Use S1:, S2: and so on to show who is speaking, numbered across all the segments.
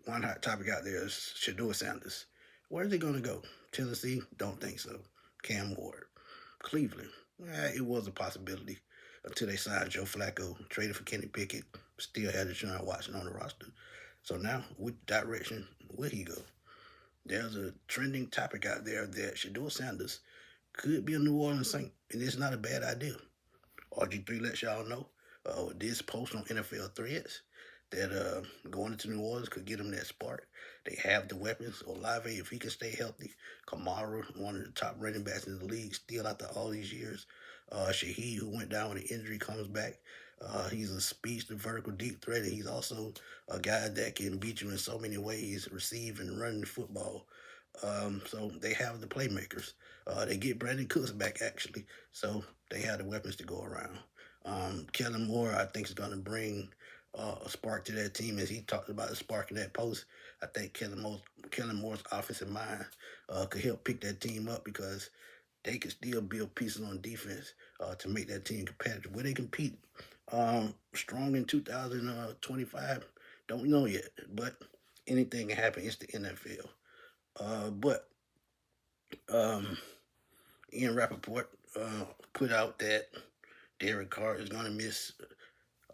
S1: one hot topic out there is Shedeur Sanders. Where's he going to go? Tennessee? Don't think so. Cam Ward. Cleveland? It was a possibility until they signed Joe Flacco, traded for Kenny Pickett, still had Deshaun Watson on the roster. So now, which direction will he go? There's a trending topic out there that Shedeur Sanders could be a New Orleans Saint, and it's not a bad idea. RG3 lets y'all know this post on NFL Threads that going into New Orleans could get them that spark. They have the weapons. Olave, if he can stay healthy, Kamara, one of the top running backs in the league, still after all these years. Shaheed, who went down with an injury, comes back. He's a speedster, vertical deep threat, and he's also a guy that can beat you in so many ways, receive and run the football. So they have the playmakers. They get Brandon Cooks back, actually, so they have the weapons to go around. Kellen Moore, I think, is going to bring a spark to that team, as he talked about the spark in that post. I think Kellen Moore's offensive mind could help pick that team up, because they can still build pieces on defense to make that team competitive. Will they compete strong in 2025? Don't know yet, but anything can happen. It's the NFL. But Ian Rappaport put out that Derek Carr is going to miss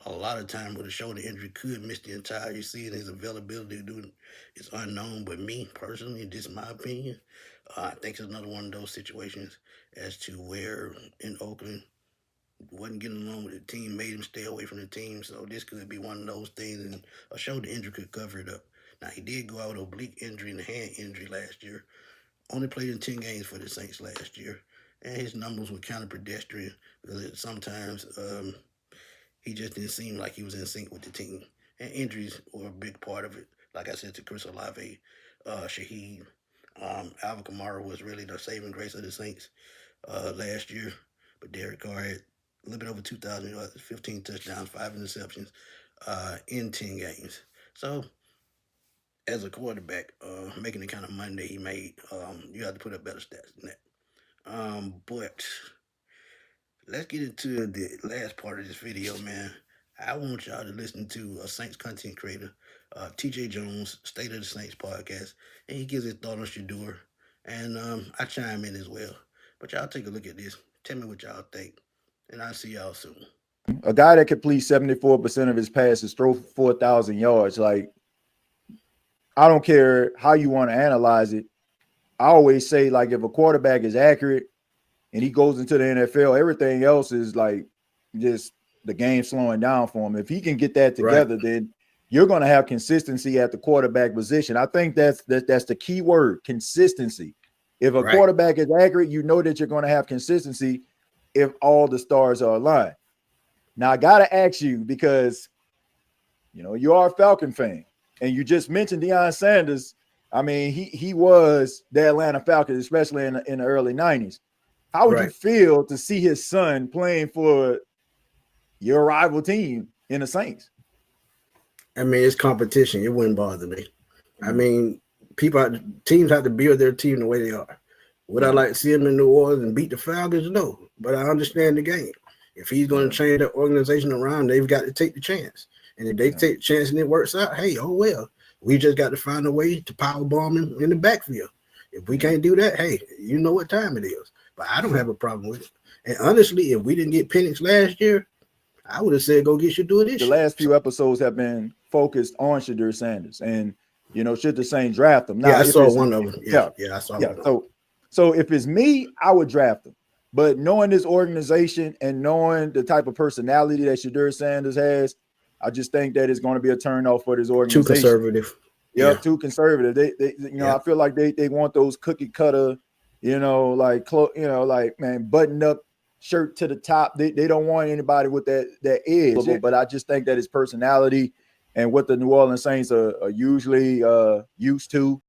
S1: a lot of time with a shoulder injury, could miss the entire season. His availability to do it is unknown. But me, personally, this is my opinion, I think it's another one of those situations as to where in Oakland wasn't getting along with the team, made him stay away from the team. So this could be one of those things, and a shoulder injury could cover it up. Now, he did go out with oblique injury and a hand injury last year. Only played in 10 games for the Saints last year. And his numbers were kind of pedestrian, because sometimes he just didn't seem like he was in sync with the team. And injuries were a big part of it. Like I said, to Chris Olave, Shaheed, Alvin Kamara was really the saving grace of the Saints last year. But Derek Carr had a little bit over 2,000 yards, 15 touchdowns, 5 interceptions in 10 games. So, as a quarterback, making the kind of money that he made, you have to put up better stats than that. But let's get into the last part of this video, man. I want y'all to listen to a Saints content creator, TJ Jones, State of the Saints podcast, and he gives his thought on Shedeur, and I chime in as well. But y'all take a look at this. Tell me what y'all think, and I'll see y'all soon.
S2: A guy that completes 74% of his passes, throw 4,000 yards. Like, I don't care how you want to analyze it. I always say, like, if a quarterback is accurate and he goes into the NFL, everything else is like just the game slowing down for him. If he can get that together, right, then you're going to have consistency at the quarterback position. I think that's the key word, consistency. If a quarterback is accurate, you know that you're going to have consistency if all the stars are aligned. Now, I got to ask you, because, you know, you are a Falcon fan, and you just mentioned Deion Sanders. I mean, he was the Atlanta Falcons, especially in the early 90s. How would you feel to see his son playing for your rival team in the Saints?
S1: I mean, it's competition. It wouldn't bother me. I mean, teams have to build their team the way they are. Would I like to see him in New Orleans and beat the Falcons? No, but I understand the game. If he's going to change the organization around, they've got to take the chance. And if they take the chance and it works out, hey, oh well. We just got to find a way to power bomb him in the backfield. If we can't do that, hey, you know what time it is. But I don't have a problem with it. And honestly, if we didn't get Penix last year, I would have said go get Shedeur this year.
S2: The last few episodes have been focused on Shedeur Sanders, and you know, should the Saints draft him?
S1: Now, yeah, I saw one of them. Yeah, I saw one of them.
S2: So if it's me, I would draft him. But knowing this organization and knowing the type of personality that Shedeur Sanders has, I just think that it's going to be a turnoff for this organization.
S1: Too conservative.
S2: Yeah, too conservative. They you know, I feel like they want those cookie cutter, you know, like man, button up shirt to the top. They don't want anybody with that edge. But I just think that his personality and what the New Orleans Saints are usually used to,